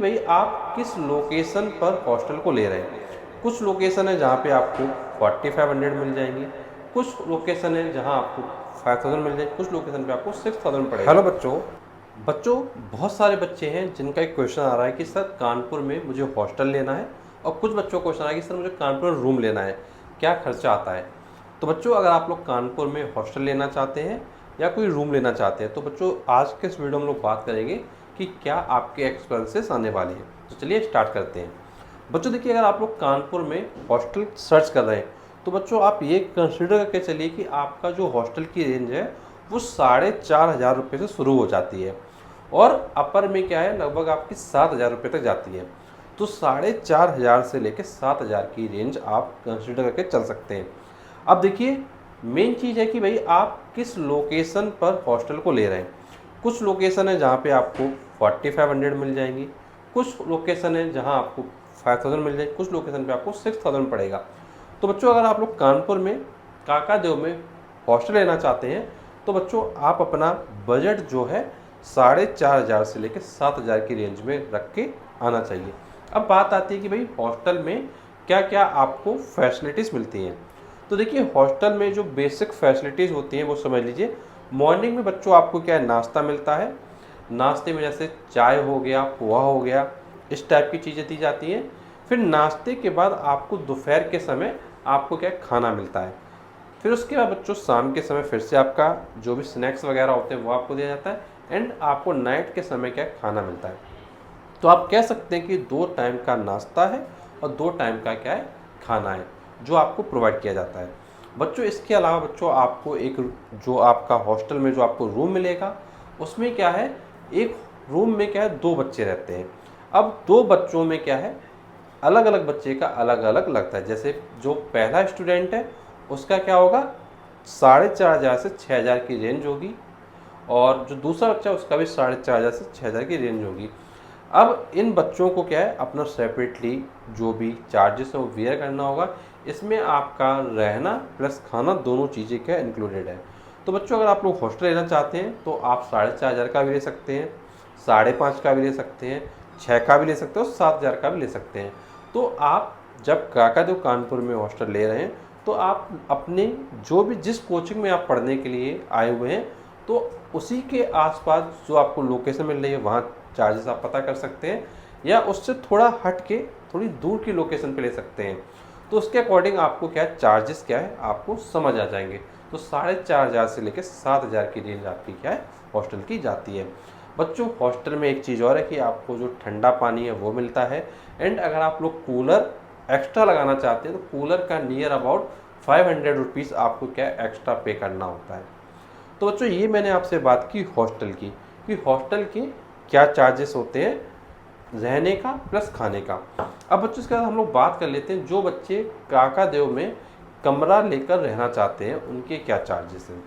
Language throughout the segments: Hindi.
भाई आप किस लोकेशन पर हॉस्टल को ले रहे हैं। कुछ लोकेशन है जहाँ पे आपको 4500 मिल जाएंगी, कुछ लोकेशन है जहाँ आपको 5000 मिल जाएगी, कुछ लोकेशन पे आपको 6000 पड़ेगा। हेलो बच्चों बहुत सारे बच्चे हैं जिनका एक क्वेश्चन आ रहा है कि सर कानपुर में मुझे हॉस्टल लेना है, और कुछ बच्चों को क्वेश्चन आ रहा है कि सर मुझे कानपुर में रूम लेना है, क्या खर्चा आता है। तो बच्चों अगर आप लोग कानपुर में हॉस्टल लेना चाहते हैं या कोई रूम लेना चाहते हैं तो बच्चों आज के इस वीडियो में हम लोग बात करेंगे कि क्या आपके एक्सपेंसेस आने वाले हैं। तो चलिए स्टार्ट करते हैं। बच्चों देखिए, अगर आप लोग कानपुर में हॉस्टल सर्च कर रहे हैं तो बच्चों आप ये कंसिडर करके चलिए कि आपका जो हॉस्टल की रेंज है वो 4500 रुपये से शुरू हो जाती है, और अपर में क्या है लगभग आपकी 7000 रुपये तक जाती है। तो 4500 से लेकर 7000 की रेंज आप कंसिडर करके चल सकते हैं। अब देखिए मेन चीज़ है कि भाई आप किस लोकेशन पर हॉस्टल को ले रहे हैं। कुछ लोकेशन है जहाँ पे आपको 4500 मिल जाएंगी, कुछ लोकेशन है जहाँ आपको 5000 मिल जाएगी, कुछ लोकेशन पे आपको 6000 पड़ेगा। तो बच्चों अगर आप लोग कानपुर में काकादेव में हॉस्टल लेना चाहते हैं तो बच्चों आप अपना बजट जो है 4500 से लेकर 7000 की रेंज में रख के आना चाहिए। अब बात आती है कि भाई हॉस्टल में क्या क्या आपको फैसिलिटीज़ मिलती हैं। तो देखिए हॉस्टल में जो बेसिक फैसिलिटीज़ होती हैं वो समझ लीजिए। मॉर्निंग में बच्चों आपको क्या है, नाश्ता मिलता है। नाश्ते में जैसे चाय हो गया, पोहा हो गया, इस टाइप की चीज़ें दी जाती हैं। फिर नाश्ते के बाद आपको दोपहर के समय आपको क्या है, खाना मिलता है। फिर उसके बाद बच्चों शाम के समय फिर से आपका जो भी स्नैक्स वगैरह होते हैं वो आपको दिया जाता है, एंड आपको नाइट के समय क्या है, खाना मिलता है। तो आप कह सकते हैं कि 2 टाइम का नाश्ता है और 2 टाइम का क्या है, खाना है जो आपको प्रोवाइड किया जाता है। बच्चों इसके अलावा बच्चों आपको एक जो आपका हॉस्टल में जो आपको रूम मिलेगा उसमें क्या है, एक रूम में क्या है 2 बच्चे रहते हैं। अब 2 बच्चों में क्या है, अलग अलग बच्चे का अलग अलग लगता है। जैसे जो पहला स्टूडेंट है उसका क्या होगा, 4500 से 6000 की रेंज होगी, और जो दूसरा बच्चा है उसका भी 4500 से 6000 की रेंज होगी। अब इन बच्चों को क्या है, अपना सेपरेटली जो भी चार्जेस है वो वेयर करना होगा। इसमें आपका रहना प्लस खाना दोनों चीज़ें क्या इंक्लूडेड है। तो बच्चों अगर आप लोग हॉस्टल लेना चाहते हैं तो आप 4500 का भी ले सकते हैं, 5.5 का भी ले सकते हैं, 6 का भी ले सकते हो, 7000 का भी ले सकते हैं। तो आप जब काकादेव कानपुर में हॉस्टल ले रहे हैं तो आप अपने जो भी जिस कोचिंग में आप पढ़ने के लिए आए हुए हैं तो उसी के आसपास जो आपको लोकेशन मिल रही है वहाँ चार्जेस आप पता कर सकते हैं, या उससे थोड़ा हट के थोड़ी दूर की लोकेशन पे ले सकते हैं। तो उसके अकॉर्डिंग आपको क्या है, चार्जेस क्या है आपको समझ आ जाएंगे। तो 4500 से लेकर 7000 की रेंज आपकी क्या है, हॉस्टल की जाती है। बच्चों हॉस्टल में एक चीज़ और है कि आपको जो ठंडा पानी है वो मिलता है, एंड अगर आप लोग कूलर एक्स्ट्रा लगाना चाहते हैं तो कूलर का नियर अबाउट 500 रुपीज़ आपको क्या एक्स्ट्रा पे करना होता है। तो बच्चों ये मैंने आपसे बात की हॉस्टल की, कि हॉस्टल के क्या चार्जेस होते हैं रहने का प्लस खाने का। अब बच्चों इसके बाद हम लोग बात कर लेते हैं जो बच्चे काकादेव में कमरा लेकर रहना चाहते हैं उनके क्या चार्जेस हैं।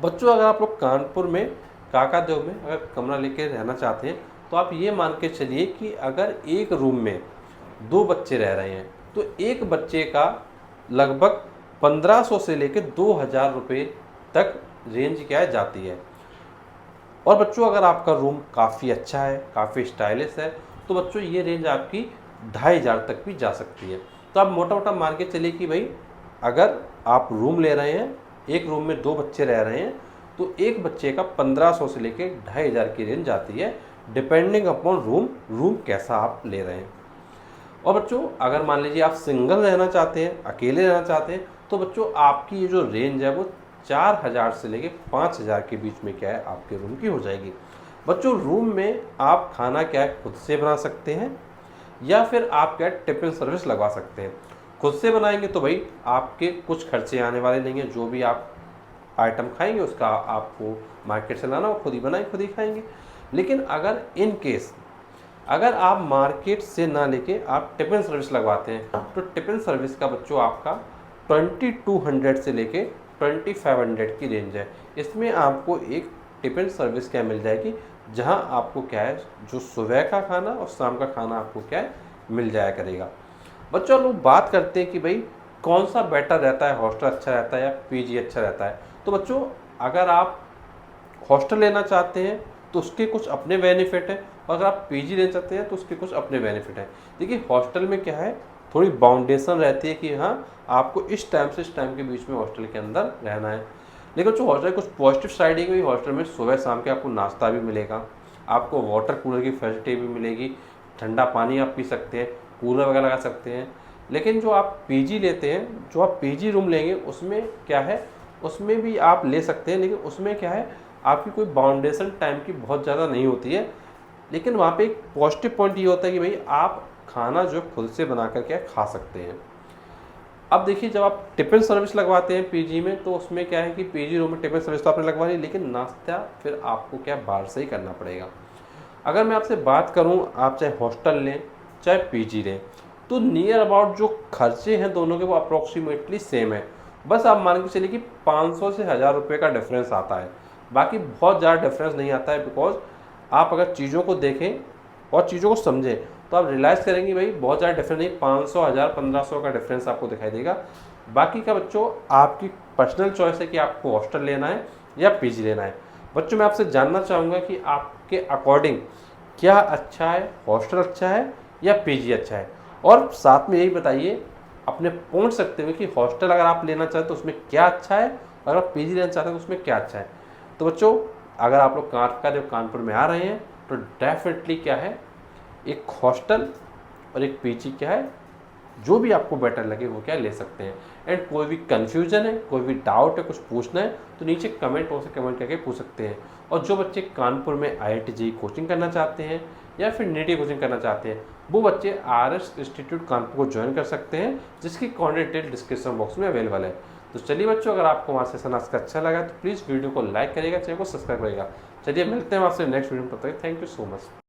बच्चों अगर आप लोग कानपुर में काकादेव में अगर कमरा लेकर रहना चाहते हैं तो आप ये मान के चलिए कि अगर एक रूम में 2 बच्चे रह रहे हैं तो एक बच्चे का लगभग 1500 से लेकर 2000 रुपये तक रेंज क्या है जाती है। और बच्चों अगर आपका रूम काफ़ी अच्छा है, काफ़ी स्टाइलिश है, तो बच्चों ये रेंज आपकी 2500 तक भी जा सकती है। तो आप मोटा मोटा मान के चलिए कि भाई अगर आप रूम ले रहे हैं, एक रूम में 2 बच्चे रह रहे हैं, तो एक बच्चे का 1500 से लेकर 2500 की रेंज आती है, डिपेंडिंग अपॉन रूम कैसा आप ले रहे हैं। और बच्चों अगर मान लीजिए आप सिंगल रहना चाहते हैं, अकेले रहना चाहते हैं, तो बच्चों आपकी ये जो रेंज है वो 4000 से लेके 5000 के बीच में क्या है आपके रूम की हो जाएगी। बच्चों रूम में आप खाना क्या है खुद से बना सकते हैं, या फिर आप क्या है टिफिन सर्विस लगवा सकते हैं। खुद से बनाएंगे तो भाई आपके कुछ खर्चे आने वाले नहीं हैं, जो भी आप आइटम खाएंगे उसका आपको मार्केट से लाना, वो खुद ही बनाएंगे खुद ही खाएंगे। लेकिन अगर इन केस अगर आप मार्केट से ना लेके आप टिफिन सर्विस लगवाते हैं तो टिफिन सर्विस का बच्चों आपका 2200 से लेके 2500 की रेंज है। इसमें आपको एक टिफिन सर्विस क्या मिल जाएगी, जहां आपको क्या है जो सुबह का खाना और शाम का खाना आपको क्या है मिल जाया करेगा। बच्चों लोग बात करते हैं कि भाई कौन सा बेटर रहता है, हॉस्टल अच्छा रहता है या पीजी अच्छा रहता है। तो बच्चों अगर आप हॉस्टल लेना चाहते हैं तो उसके कुछ अपने बेनिफिट हैं और अगर आप पीजी लेना चाहते हैं तो उसके कुछ अपने बेनिफिट हैं। देखिए हॉस्टल में क्या है, थोड़ी बाउंडेशन रहती है कि हाँ आपको इस टाइम से इस टाइम के बीच में हॉस्टल के अंदर रहना है। लेकिन जो हॉस्टल कुछ पॉजिटिव साइड है कि हॉस्टल में सुबह शाम के आपको नाश्ता भी मिलेगा, आपको वाटर कूलर की फैसिलिटी भी मिलेगी, ठंडा पानी आप पी सकते हैं, कूलर वगैरह लगा सकते हैं। लेकिन जो आप पीजी लेते हैं, जो आप पीजी रूम लेंगे उसमें क्या है, उसमें भी आप ले सकते हैं, लेकिन उसमें क्या है आपकी कोई बाउंडेशन टाइम की बहुत ज़्यादा नहीं होती है। लेकिन वहाँ पे एक पॉजिटिव पॉइंट ये होता है कि भाई आप खाना जो खुद से बना कर के खा सकते हैं। अब देखिए जब आप टिफ़िन सर्विस लगवाते हैं पीजी में, तो उसमें क्या है कि पीजी रूम में टिफ़िन सर्विस तो आपने लगवा ली, लेकिन नाश्ता फिर आपको क्या बाहर से ही करना पड़ेगा। अगर मैं आपसे बात करूं, आप चाहे हॉस्टल लें चाहे पीजी लें, तो नियर अबाउट जो खर्चे हैं दोनों के वो अप्रोक्सीमेटली सेम है। बस आप मान के चलिए कि 500 से 1000 रुपये का डिफरेंस आता है, बाकी बहुत ज़्यादा डिफरेंस नहीं आता है। बिकॉज आप अगर चीज़ों को देखें और चीज़ों को समझें तो आप रियलाइज़ करेंगे भाई बहुत ज़्यादा डिफरेंस नहीं, 500 1000 1500 का डिफरेंस आपको दिखाई देगा। बाकी का बच्चों आपकी पर्सनल चॉइस है कि आपको हॉस्टल लेना है या पीजी लेना है। बच्चों मैं आपसे जानना चाहूँगा कि आपके अकॉर्डिंग क्या अच्छा है, हॉस्टल अच्छा है या पीजी अच्छा है, और साथ में यही बताइए अपने पॉइंट्स रखते हुए कि हॉस्टल अगर आप लेना चाहते हैं तो उसमें क्या अच्छा है, और अगर पीजी लेना चाहते हैं तो उसमें क्या अच्छा है। तो बच्चों अगर आप लोग कानपुर में आ रहे हैं तो डेफिनेटली क्या है, एक हॉस्टल और एक पीजी क्या है, जो भी आपको बेटर लगे वो क्या ले सकते हैं। एंड कोई भी कन्फ्यूजन है, कोई भी डाउट है, कुछ पूछना है तो नीचे कमेंट बॉक्स से कमेंट करके पूछ सकते हैं। और जो बच्चे कानपुर में IIT JEE कोचिंग करना चाहते हैं या फिर नीट कोचिंग करना चाहते हैं, वो बच्चे RS इंस्टीट्यूट कानपुर को ज्वाइन कर सकते हैं, जिसकी कॉन्टैक्ट डिटेल डिस्क्रिप्शन बॉक्स में अवेलेबल है। तो चलिए बच्चों, अगर आपको हमारा सेशन आज का अच्छा लगा तो प्लीज़ वीडियो को लाइक करिएगा, चैनल को सब्सक्राइब करिएगा। चलिए मिलते हैं आपसे नेक्स्ट वीडियो में, तब तक थैंक यू सो मच।